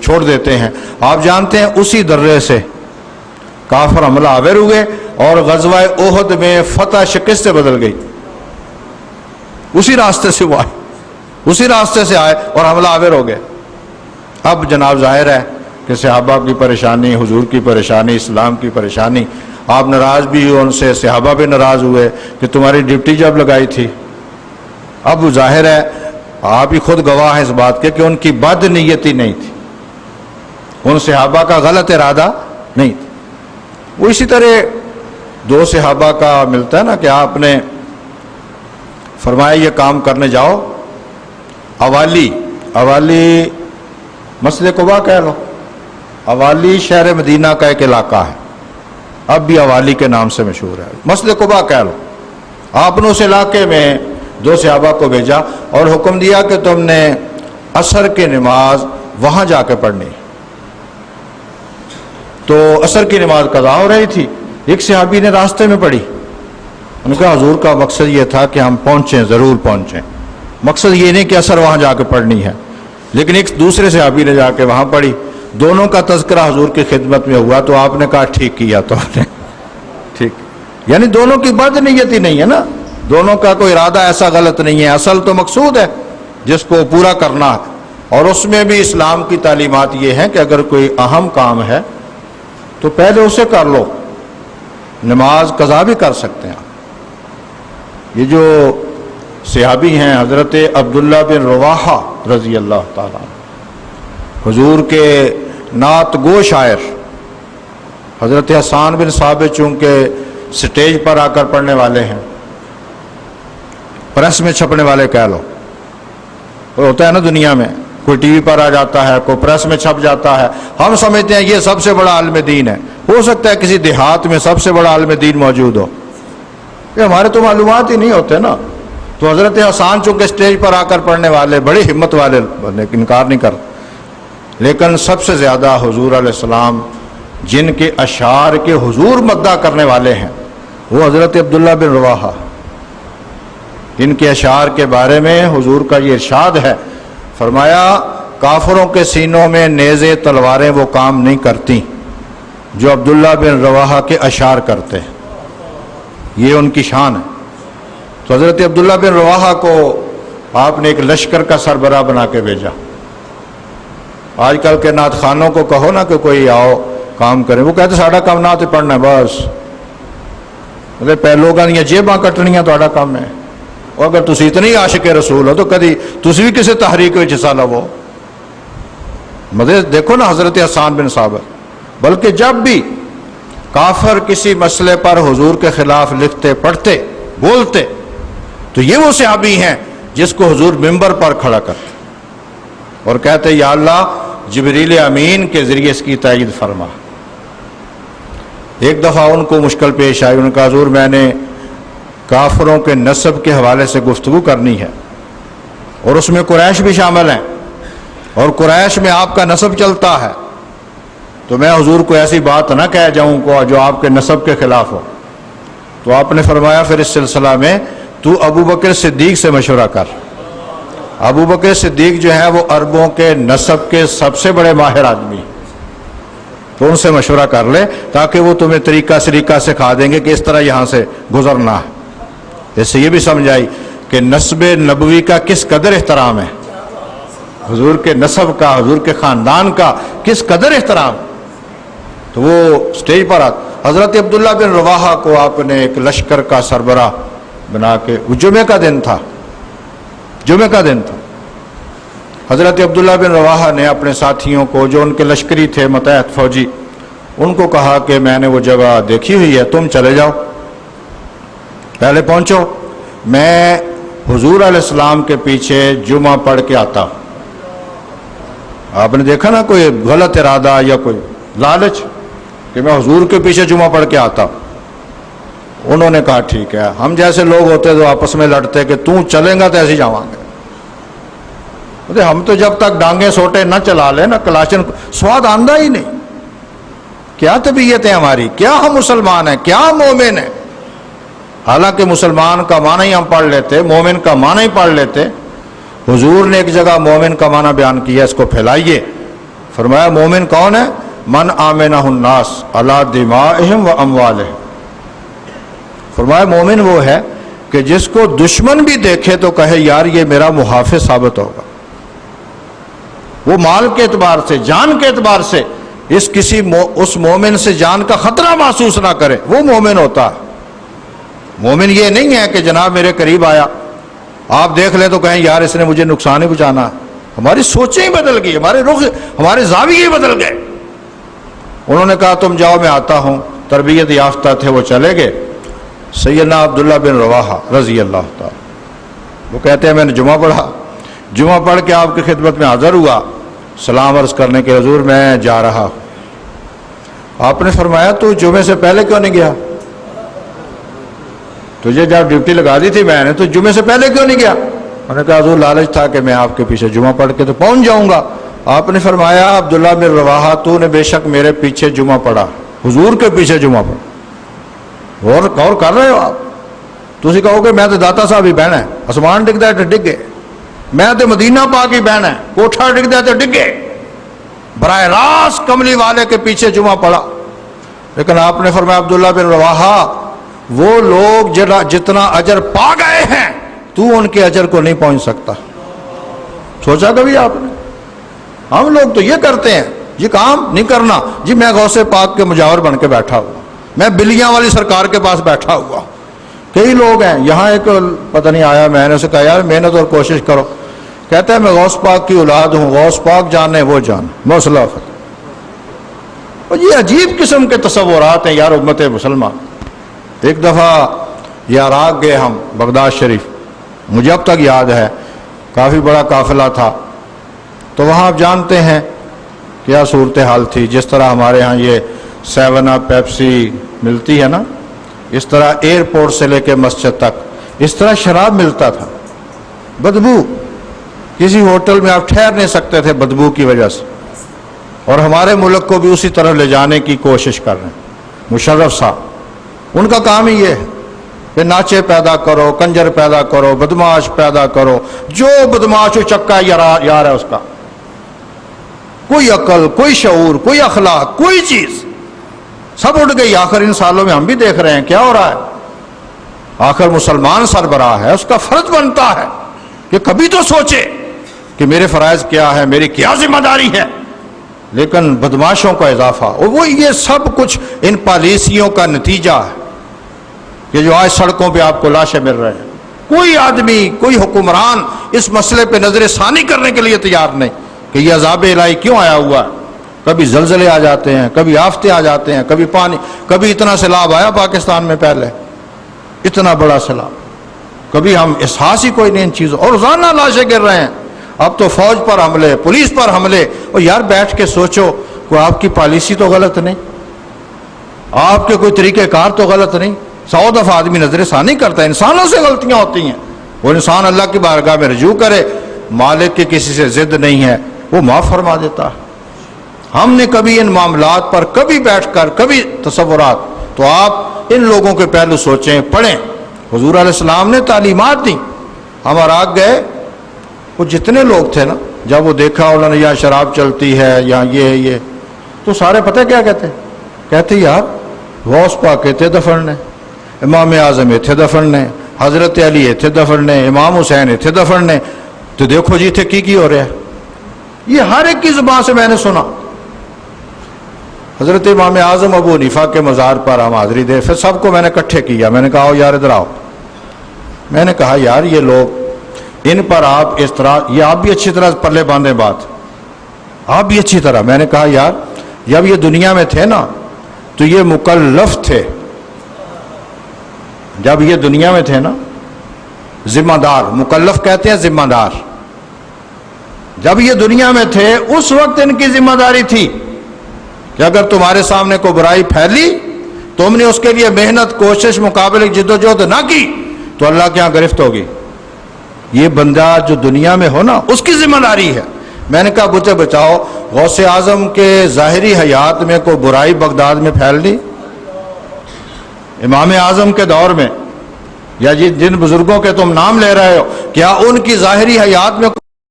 چھوڑ دیتے ہیں۔ آپ جانتے ہیں اسی درے سے کافر حملہ آور ہوئے اور غزوہ احد میں فتح شکست سے بدل گئی، اسی راستے سے وہ آئے، اسی راستے سے آئے اور حملہ آور ہو گئے۔ اب جناب ظاہر ہے کہ صحابہ کی پریشانی، حضور کی پریشانی، اسلام کی پریشانی، آپ ناراض بھی ہوئے ان سے، صحابہ بھی ناراض ہوئے کہ تمہاری ڈیوٹی جب لگائی تھی۔ اب ظاہر ہے آپ ہی خود گواہ ہیں اس بات کے کہ ان کی بد نیتی نہیں تھی، ان صحابہ کا غلط ارادہ نہیں تھا۔ وہ اسی طرح دو صحابہ کا ملتا ہے نا کہ آپ نے فرمایا یہ کام کرنے جاؤ، اوالی مسجد قباء کہہ لو، اوالی شہر مدینہ کا ایک علاقہ ہے، اب بھی اوالی کے نام سے مشہور ہے، مسجد قباء کہہ لو۔ آپ نے اس علاقے میں دو صحابہ کو بھیجا اور حکم دیا کہ تم نے عصر کی نماز وہاں جا کے پڑھنی۔ تو عصر کی نماز قضا ہو رہی تھی، ایک صحابی نے راستے میں پڑھی، ان کا حضور کا مقصد یہ تھا کہ ہم پہنچیں، ضرور پہنچیں، مقصد یہ نہیں کہ عصر وہاں جا کے پڑھنی ہے، لیکن ایک دوسرے صحابی نے جا کے وہاں پڑھی، دونوں کا تذکرہ حضور کی خدمت میں ہوا تو آپ نے کہا ٹھیک کیا، تو آپ نے ٹھیک، یعنی دونوں کی بد نیتی نہیں ہے نا، دونوں کا کوئی ارادہ ایسا غلط نہیں ہے، اصل تو مقصود ہے جس کو پورا کرنا ہے۔ اور اس میں بھی اسلام کی تعلیمات یہ ہیں کہ اگر کوئی اہم کام ہے تو پہلے اسے کر لو، نماز قضا بھی کر سکتے ہیں۔ یہ جو صحابی ہیں حضرت عبداللہ بن رواحہ رضی اللہ تعالیٰ عنہ، حضور کے نعت گو شاعر، حضرت حسان بن ثابت چونکہ سٹیج پر آ کر پڑھنے والے ہیں، پریس میں چھپنے والے کہہ لو، ہوتا ہے نا دنیا میں، کوئی ٹی وی پر آ جاتا ہے، کوئی پریس میں چھپ جاتا ہے، ہم سمجھتے ہیں یہ سب سے بڑا عالم دین ہے، ہو سکتا ہے کسی دیہات میں سب سے بڑا عالم دین موجود ہو، یہ ہمارے تو معلومات ہی نہیں ہوتے نا۔ تو حضرت حسان چونکہ اسٹیج پر آ کر پڑھنے والے بڑی ہمت والے، انکار نہیں کر، لیکن سب سے زیادہ حضور علیہ السلام جن کے اشعار کے حضور مدح کرنے والے ہیں وہ حضرت عبداللہ بن رواحہ، جن کے اشعار کے بارے میں حضور کا یہ ارشاد ہے، فرمایا کافروں کے سینوں میں نیزے تلواریں وہ کام نہیں کرتی جو عبداللہ بن رواحہ کے اشعار کرتے ہیں، یہ ان کی شان ہے۔ تو حضرت عبداللہ بن رواحہ کو آپ نے ایک لشکر کا سربراہ بنا کے بھیجا۔ آج کل کے نعت خانوں کو کہو نا کہ کوئی آؤ کام کریں، وہ کہتے ساڑا کام نعت پڑھنا ہے بس، لوگاں دیا جیباں کٹنیاں تہاڈا کام ہے، اور اگر تسی اتنی عاشق رسول ہو تو کدی تسی بھی کسی تحریک وچ حصہ لو۔ مطلب دیکھو نا حضرت حسان بن ثابت، بلکہ جب بھی کافر کسی مسئلے پر حضور کے خلاف لکھتے پڑھتے بولتے تو یہ وہ صحابی ہیں جس کو حضور ممبر پر کھڑا کرتے اور کہتے یا اللہ جبریل امین کے ذریعے اس کی تائید فرما۔ ایک دفعہ ان کو مشکل پیش آئی، ان کا حضور میں نے کافروں کے نسب کے حوالے سے گفتگو کرنی ہے اور اس میں قریش بھی شامل ہیں اور قریش میں آپ کا نسب چلتا ہے، تو میں حضور کو ایسی بات نہ کہہ جاؤں کو جو آپ کے نسب کے خلاف ہو۔ تو آپ نے فرمایا پھر اس سلسلہ میں تو ابو بکر صدیق سے مشورہ کر۔ ابو بکر صدیق جو ہے وہ عربوں کے نسب کے سب سے بڑے ماہر آدمی، تو ان سے مشورہ کر لے تاکہ وہ تمہیں طریقہ سریقہ سکھا دیں گے کہ اس طرح یہاں سے گزرنا ہے۔ اس سے یہ بھی سمجھائی کہ نسب نبوی کا کس قدر احترام ہے، حضور کے نسب کا، حضور کے خاندان کا کس قدر احترام۔ تو وہ سٹیج پر حضرت عبداللہ بن رواحہ کو آپ نے ایک لشکر کا سربراہ بنا کے، وہ جمعہ کا دن تھا، جمعہ کا دن تھا، حضرت عبداللہ بن رواحہ نے اپنے ساتھیوں کو جو ان کے لشکری تھے متحد فوجی، ان کو کہا کہ میں نے وہ جگہ دیکھی ہوئی ہے، تم چلے جاؤ، پہلے پہنچو، میں حضور علیہ السلام کے پیچھے جمعہ پڑھ کے آتا ہوں۔ آپ نے دیکھا نا کوئی غلط ارادہ یا کوئی لالچ کہ میں حضور کے پیچھے جمعہ پڑھ کے آتا ہوں۔ انہوں نے کہا ٹھیک ہے، ہم جیسے لوگ ہوتے تو آپس میں لڑتے کہ تو چلیں گا تو ایسے جاواں گے، ہم تو جب تک ڈانگیں سوٹے نہ چلا لیں نا کلاشن سواد آندہ ہی نہیں، کیا طبیعت ہے ہماری، کیا ہم مسلمان ہیں، کیا ہم مومن ہیں۔ حالانکہ مسلمان کا معنی ہی ہم پڑھ لیتے، مومن کا معنی ہی پڑھ لیتے۔ حضور نے ایک جگہ مومن کا معنی بیان کیا، اس کو پھیلائیے، فرمایا مومن کون ہے؟ من آمنہ الناس علی دمائہم و اموالہم. فرمایا مومن وہ ہے کہ جس کو دشمن بھی دیکھے تو کہے یار یہ میرا محافظ ثابت ہوگا. وہ مال کے اعتبار سے، جان کے اعتبار سے اس مومن سے جان کا خطرہ محسوس نہ کرے، وہ مومن ہوتا ہے. مومن یہ نہیں ہے کہ جناب میرے قریب آیا، آپ دیکھ لیں تو کہیں یار اس نے مجھے نقصان ہی پہنچانا. ہماری سوچیں ہی بدل گئی، ہمارے رخ، ہمارے زاویے ہی بدل گئے. انہوں نے کہا تم جاؤ میں آتا ہوں. تربیت یافتہ تھے، وہ چلے گئے. سیدنا عبداللہ بن رواحہ رضی اللہ تعالی، وہ کہتے ہیں میں نے جمعہ پڑھا، جمعہ پڑھ کے آپ کی خدمت میں حاضر ہوا سلام عرض کرنے کے، حضور میں جا رہا ہوں. آپ نے فرمایا تو جمعے سے پہلے کیوں نہیں گیا؟ تجھے جب ڈیوٹی لگا دی تھی میں نے تو جمعے سے پہلے کیوں نہیں گیا؟ میں نے کہا حضور لالچ تھا کہ میں آپ کے پیچھے جمعہ پڑھ کے تو پہنچ جاؤں گا. آپ نے فرمایا عبداللہ بن رواحہ تو نے بے شک میرے پیچھے جمعہ پڑھا، حضور کے پیچھے جمعہ پڑھا. غور کر رہے ہو آپ؟ تسی کہو کہ میں تو داتا صاحب ہی بہنا ہے، آسمان ڈگتا ہے تو ڈگے، میں تو مدینہ پاک ہی بہنا ہے، کوٹھا ڈگتا ہے تو ڈگے. براہ راست کملی والے کے پیچھے جمعہ پڑھا. لیکن آپ نے فرمایا عبداللہ بن رواحہ وہ لوگ جتنا اجر پا گئے ہیں تو ان کے اجر کو نہیں پہنچ سکتا. سوچا کبھی آپ نے؟ ہم لوگ تو یہ کرتے ہیں یہ کام نہیں کرنا جی، میں غوث پاک کے مجاور بن کے بیٹھا ہوا، میں بلیاں والی سرکار کے پاس بیٹھا ہوا. کئی لوگ ہیں یہاں، ایک پتہ نہیں آیا، میں نے اسے کہا یار محنت اور کوشش کرو. کہتا ہے میں غوث پاک کی اولاد ہوں، غوث پاک جانے وہ جان موصلہ. اور یہ عجیب قسم کے تصورات ہیں یار امت مسلمان. ایک دفعہ یہ عراق گئے ہم بغداد شریف، مجھے اب تک یاد ہے، کافی بڑا قافلہ تھا. تو وہاں آپ جانتے ہیں کیا صورتحال تھی. جس طرح ہمارے ہاں یہ 7 اپ پیپسی ملتی ہے نا، اس طرح ایئرپورٹ سے لے کے مسجد تک اس طرح شراب ملتا تھا. بدبو، کسی ہوٹل میں آپ ٹھہر نہیں سکتے تھے بدبو کی وجہ سے. اور ہمارے ملک کو بھی اسی طرح لے جانے کی کوشش کر رہے ہیں. مشرف صاحب ان کا کام ہی یہ ہے کہ ناچے پیدا کرو، کنجر پیدا کرو، بدماش پیدا کرو. جو بدماش و چکا یار ہے اس کا کوئی عقل، کوئی شعور، کوئی اخلاق، کوئی چیز سب اٹھ گئی. آخر ان سالوں میں ہم بھی دیکھ رہے ہیں کیا ہو رہا ہے. آخر مسلمان سربراہ ہے، اس کا فرض بنتا ہے کہ کبھی تو سوچے کہ میرے فرائض کیا ہے، میری کیا ذمہ داری ہے. لیکن بدماشوں کا اضافہ، اور وہ یہ سب کچھ ان پالیسیوں کا نتیجہ ہے کہ جو آج سڑکوں پہ آپ کو لاشیں مل رہے ہیں. کوئی آدمی، کوئی حکمران اس مسئلے پہ نظر ثانی کرنے کے لیے تیار نہیں کہ یہ عذاب الہی کیوں آیا ہوا ہے. کبھی زلزلے آ جاتے ہیں، کبھی آفتیں آ جاتے ہیں، کبھی پانی، کبھی اتنا سیلاب آیا پاکستان میں پہلے، اتنا بڑا سیلاب، کبھی ہم احساس ہی کوئی نہیں ان چیزوں. اور روزانہ لاشیں گر رہے ہیں. اب تو فوج پر حملے، پولیس پر حملے. اور یار بیٹھ کے سوچو کوئی آپ کی پالیسی تو غلط نہیں، آپ کے کوئی طریقہ کار تو غلط نہیں. 100 دفعہ آدمی نظر ثانی کرتا ہے، انسانوں سے غلطیاں ہوتی ہیں. وہ انسان اللہ کی بارگاہ میں رجوع کرے، مالک کی کسی سے ضد نہیں ہے، وہ معاف فرما دیتا ہے. ہم نے کبھی ان معاملات پر کبھی بیٹھ کر کبھی تصورات، تو آپ ان لوگوں کے پہلو سوچیں، پڑھیں. حضور علیہ السلام نے تعلیمات دی. ہم عراق گئے، وہ جتنے لوگ تھے نا، جب وہ دیکھا انہوں نے یہاں شراب چلتی ہے، یہاں یہ تو سارے پتہ کیا کہتے یار غوث پاک اتنے دفن نے، امام اعظم اتنے دفن نے، حضرت علی اتنے دفن نے، امام حسین اتنے دفن نے. تو دیکھو جی اتنے کی ہو رہا ہے. یہ ہر ایک کی زبان سے میں نے سنا. حضرت امام اعظم ابو حنیفہ کے مزار پر ہم حاضری دے، پھر سب کو میں نے اکٹھے کیا. میں نے کہا آؤ یار ادھر آؤ. میں نے کہا یار یہ لوگ، ان پر آپ اس طرح، یہ آپ بھی اچھی طرح پلے باندھیں بات، آپ بھی اچھی طرح. میں نے کہا یار جب یہ دنیا میں تھے نا تو یہ مکلف تھے. جب یہ دنیا میں تھے نا، ذمہ دار، مکلف کہتے ہیں ذمہ دار. جب یہ دنیا میں تھے اس وقت ان کی ذمہ داری تھی کہ اگر تمہارے سامنے کوئی برائی پھیلی، تم نے اس کے لیے محنت، کوشش، مقابلے، جدوجہد نہ کی تو اللہ کے ہاں گرفت ہوگی. یہ بندہ جو دنیا میں ہو نا اس کی ذمہ داری ہے. میں نے کہا مجھے بچاؤ، غوث اعظم کے ظاہری حیات میں کوئی برائی بغداد میں پھیل لی؟ امام اعظم کے دور میں یا جن بزرگوں کے تم نام لے رہے ہو، کیا ان کی ظاہری حیات میں